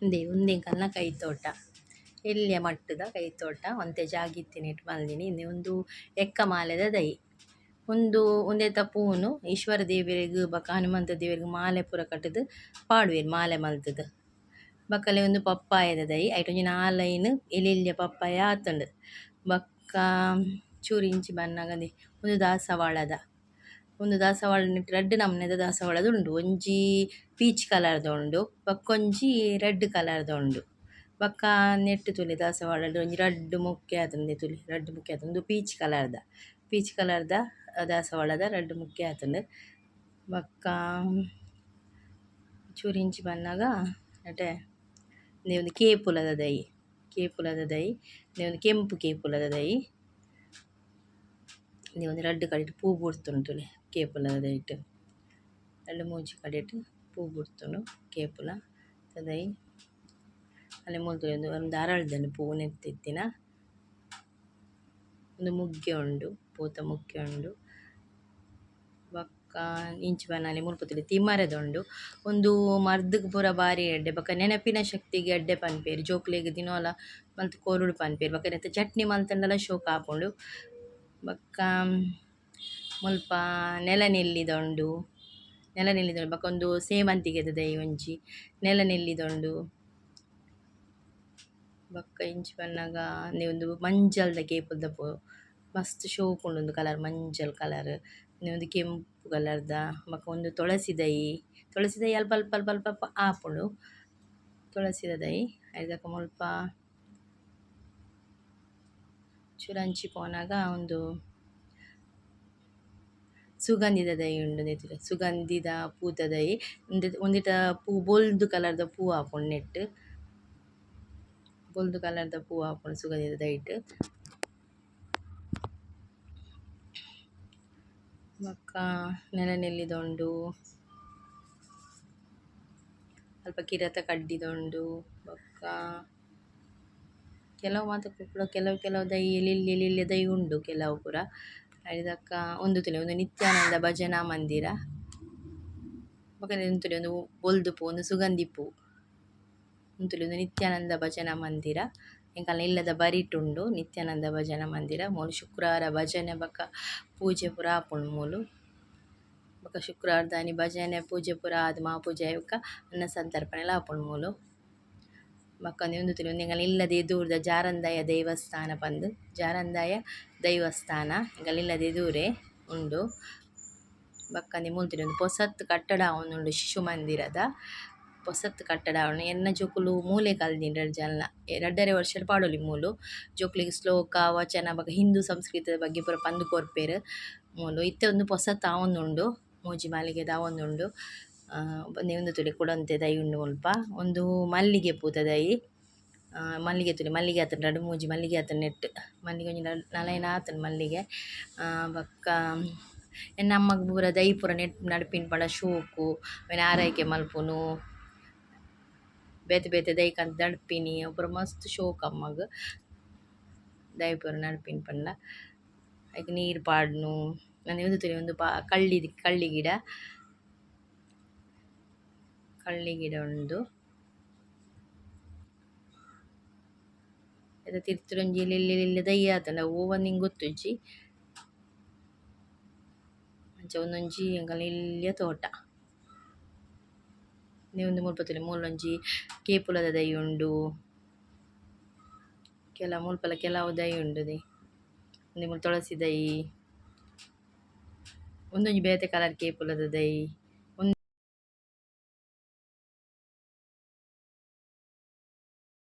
ಒಂದೇ ಕಲ್ನ ಕೈತೋಟ ಎಲ್ಲಿಯ ಮಟ್ಟದ ಕೈತೋಟ ಒಂತೆ ಜಾಗಿತ್ತಿನಿಟ್ಟು ಮಲ್ದಿನಿ ಇಂದೆ ಒಂದು ಎಕ್ಕ ಮಾಲೆದ ದೈ ಒಂದೇತ ಪೂನು ಈಶ್ವರ ದೇವಿಯರಿಗೂ ಬಕ ಹನುಮಂತ ದೇವಿಯರಿಗೂ ಮಾಲೆ ಪೂರ ಕಟ್ಟದು ಪಾಡುವೆರ್ ಮಾಲೆ ಮಲ್ತದು ಬಕ್ಕಲೆ ಒಂದು ಪಪ್ಪಾಯದ ದೈ ಐಟೊಂಜಿ ನಾಲೈನ್ ಎಲೆಲ್ಯ ಪಪ್ಪಾಯ ಆತುಂಡು ಬಕ್ಕ ಚೂರು ಇಂಚಿ ಬನ್ನಗಂದೆ ಒಂದು ದಾಸವಾಳ ನೆಟ್ ರಡ್ಡ್ ನಮೂನೆದ ದಾಸವಾಳದ ಉಂಡು ಒಂಜಿ ಪೀಚ್ ಕಲರ್ದ ಉಂಡು ಬಕ್ಕೊಂಜಿ ರೆಡ್ ಕಲರ್ದ ಉಂಡು ಬಕ್ಕ ನೆಟ್ ತುಲೆ ದಾಸವಾಳಡ್ ಒಂಜಿ ರಡ್ಡ್ ಮುಕ್ಕೆ ಆತುಂಡು ತುಲೆ ರಡ್ಡ್ ಮುಕ್ಕೆ ಆತುಂಡು ಉಂದು ಪೀಚ್ ಕಲರ್ದ ದಾಸವಾಳದ ರಡ್ಡ್ ಮುಕ್ಕೆ ಆತುಂಡು ಬಕ್ಕ ಚೂರಿಂಚಿ ಬನ್ನಗ ನೆಟೆ ಒಂದು ಕೇಪುಲದ ದೈ ಒಂದು ಕೆಂಪು ಕೇಪುಲದ ದೈ ಒಂದು ರಡ್ಡ್ ಕಡೆಟ್ ಪೂ ಬುಡ್ತುಂಡು ತುಲೆ ಕೇಪುಲದ ದೈಟ್ ರಡ್ಡ್ ಮೂಜಿ ಕಡೆಟ್ ಪೂ ಬುಡ್ತುಂಡು ಕೇಪುಲ ದೈ ಅಲೆ ಮೂಲು ಒಂದು ಅರಳ್ದಂಡು ಪೂ ನೆತ್ತಿತ್ತಿನ ಒಂದು ಮುಗ್ಗೆ ಉಂಡು ಪೂತ ಮುಗ್ಗೆ ಉಂಡು ಬಕ್ಕ ಇಂಚಿ ಬನ್ನಲೆ ಮುಲ್ಪುತ್ತುಲೆ ತಿಮ್ಮರೆದ ಉಂಡು ಒಂದು ಮರ್ದ್‌ಗ್ ಪೂರ ಬಾರಿ ಎಡ್ಡೆ ಬಕ್ಕ ನೆನಪಿನ ಶಕ್ತಿಗೆ ಎಡ್ಡೆ ಪನ್ಪೆರ್ ಜೋಕ್ಲೆಗ್ ದಿನೊಲ ಮಲ್ತ್ ಕೊರುಡು ಪನ್ಪೆರ್ ಬಕ್ಕ ನೆತ್ತ ಚಟ್ನಿ ಮಲ್ತಂಡಲ ಶೋಕು ಆಪುಂಡು ಬಕ್ಕ ಮುಲ್ಪ ನೆಲನೆಲ್ಲಿದ ಉಂಡು ಬಕ್ಕ ಒಂದು ಸೇವಂತಿಗೆದ ದೈ ಒಂಜಿ ನೆಲನೆಲ್ಲಿದ ಉಂಡು ಬಕ್ಕ ಇಂಚಿ ಬನ್ನಗ ಒಂದು ಮಂಜಲ್ದ ಕೇಪುಲ್ದ ಪೂ ಮಸ್ತ್ ಶೋಕು ಉಂಡು ಉಂದು ಕಲರ್ ಮಂಜಲ್ ಕಲರ್ ಒಂದು ಕೆಂಪು ಕಲರ್ದ ಬಕ್ಕ ಒಂದು ತುಳಸಿ ದೈ ಅಲ್ಪ ಅಲ್ಪ ಅಲ್ಪ ಅಲ್ಪ ಅಲ್ಪ ಆಪುಂಡು ತುಳಸಿದ ದೈ ಐದಕ್ಕ ಮುಲ್ಪ ಚೂರಂಚಿ ಪೋನಾಗ ಒಂದು ಸುಗಂಧಿದ ದೈ ಉಂಡು ನೆತ್ತಿಲೆ ಸುಗಂಧಿದ ಪೂತ ದೈ ಒಂದಿಟ ಪೂ ಬೊಲ್ದು ಕಲರ್ದ ಪೂ ಆಪುಂಡು ನೆಟ್ ಬೊಲ್ದು ಕಲರ್ದ ಪೂ ಆಪುಂಡು ಸುಗಂಧಿದ ದೈಟ್ ಬಕ್ಕ ನೆಲನೆಲ್ಲಿದ ಉಂಡು ಅಲ್ಪ ಕಿರತ ಕಡ್ಡಿದ ಉಂಡು ಬಕ್ಕ ಕೆಲವು ಮಾತ ಪೂರ ಕೆಲವು ದೈ ಎಲೆಲ್ಯ ದೈ ಉಂಡು ಕೆಲವು ಪೂರ ಐದಕ್ಕ ಒಂದು ತುಲೆ ಒಂದು ನಿತ್ಯಾನಂದ ಭಜನಾ ಮಂದಿರ ಬಕ್ಕ ಉಂತುಲೆ ಒಂದು ಬೊಲ್ದು ಪೂ ಒಂದು ಸುಗಂಧಿ ಪೂ ಉಂತುಲೆ ಒಂದು ನಿತ್ಯಾನಂದ ಭಜನಾ ಮಂದಿರ ಎಂಕಲ್ನ ಇಲ್ಲದ ಬರಿಟ್ ಉಂಡು ನಿತ್ಯಾನಂದ ಭಜನಾ ಮಂದಿರ ಮೂಲು ಶುಕ್ರವಾರ ಭಜನೆ ಬಕ್ಕ ಪೂಜೆ ಪೂರ ಆಪುಂಡು ಮೂಲು ಬಕ್ಕ ಶುಕ್ರವಾರದಾನಿ ಭಜನೆ ಪೂಜೆ ಪೂರ ಆದ್ ಮಹಾಪೂಜೆ ಆಯ್ಬಕ್ಕ ಅನ್ನ ಸಂತರ್ಪಣೆಲ ಆಪುಂಡು ಮೂಲು ಬಕ್ಕ ಒಂದು ತುಲೆ ಒಂದು ಎಂಕಲ್ನ ಇಲ್ಲದ ಎದೂರ್ದ ಜಾರಂದಾಯ ದೇವಸ್ಥಾನ ಪಂದ್ ಜಾರಂದಾಯ ದೈವಸ್ಥಾನ ಎಂಕಲ್ನ ಇಲ್ಲದ ಎದೂರೆ ಉಂಡು ಬಕ್ಕ ಮೂಲ್ತುಲೆ ಒಂದು ಪೊಸತ್ ಕಟ್ಟಡ ಆವೊಂದುಂಡು ಶಿಶು ಮಂದಿರದ ಪೊಸತ್ ಕಟ್ಟಡ ಆವೊಂಡು ಎನ್ನ ಜೋಕುಲು ಮೂಲೆ ಕಲ್ದಿನಿ ರಡ್ಡ್ ಜನ 2.5 ವರ್ಷಡ್ ಪಾಡೊಲಿ ಮೂಲು ಜೋಕ್ಲೆಗ್ ಶ್ಲೋಕ ವಚನ ಬಕ್ಕ ಹಿಂದೂ ಸಂಸ್ಕೃತಿದ ಬಗ್ಗೆ ಪೂರ ಪಂದ್ ಕೊರ್ಪೆರ್ ಮೂಲು ಇತ್ತೆ ಒಂದು ಪೊಸತ್ ಆವೊಂದುಂಡು ಮೂಜಿ ಮಾಳಿಗೆದ ಆವೊಂದುಂಡು ಒಂದು ತುಲೆ ಕೊಡೊಂತೆ ದೈ ಉಂಡು ಮುಲ್ಪ ಒಂದು ಮಲ್ಲಿಗೆ ಪೂತ ದೈ ಮಲ್ಲಿಗೆ ತುಲೆ ಮಲ್ಲಿಗೆ ಆತುಂಡು ರಡ್ಡ್ ಮೂಜಿ ಮಲ್ಲಿಗೆ ಆತುಂಡು ನೆಟ್ ಮಲ್ಲಿಗೆ ಒಂಜಿ ನಲೈನ ಆತುಂಡು ಮಲ್ಲಿಗೆ ಬಕ್ಕ ಎನ್ನ ಅಮ್ಮಗ್ ಪೂರ ದೈ ಪೂರ ನೆಟ್ ನಡ್ಪಿನ ಪಂಡ ಶೋಕು ಅವೆನ್ ಆರೈಕೆ ಮಲ್ಪುನು ಬೇತೆ ದೈ ಕಂತು ನಡ್ಪಿನಿ ಅವು ಪೂರ ಮಸ್ತ್ ಶೋಕು ಅಮ್ಮಗ್ ದೈ ಪೂರ ನಡ್ಪಿನ ಪಂಡ ಐಕ್ ನೀರ್ ಪಾಡ್ನು ಒಂದು ತುಲೆ ಒಂದು ಕಳ್ಳಿ ಗಿಡ ಉಂಡು ಐತ ತಿರ್ತುಡೊಂಜಿ ಎಲೆಲ್ಯ ದೈ ಆತುಂಡು ಅವು ಒವ್ವೊಂದಿಗೆ ಗೊತ್ತಿಜ್ಜಿ ಅಂಚ ಒಂದೊಂಜಿ ಎಂಕಲ್ನ ಇಲ್ಯ ತೋಟ ಒಂದು ಮುಲ್ಪತುಲೆ ಮೂಲೊಂಜಿ ಕೇಪುಲದ ದೈ ಉಂಡು ಮುಲ್ಪಲ ಕೆಲವು ದೈ ಉಂಡು ಒಂಜಿ ತುಳಸಿ ದೈ ಒಂದೊಂಜಿ ಬೇತೆ ಕಲರ್ ಕೇಪುಲದ ದೈ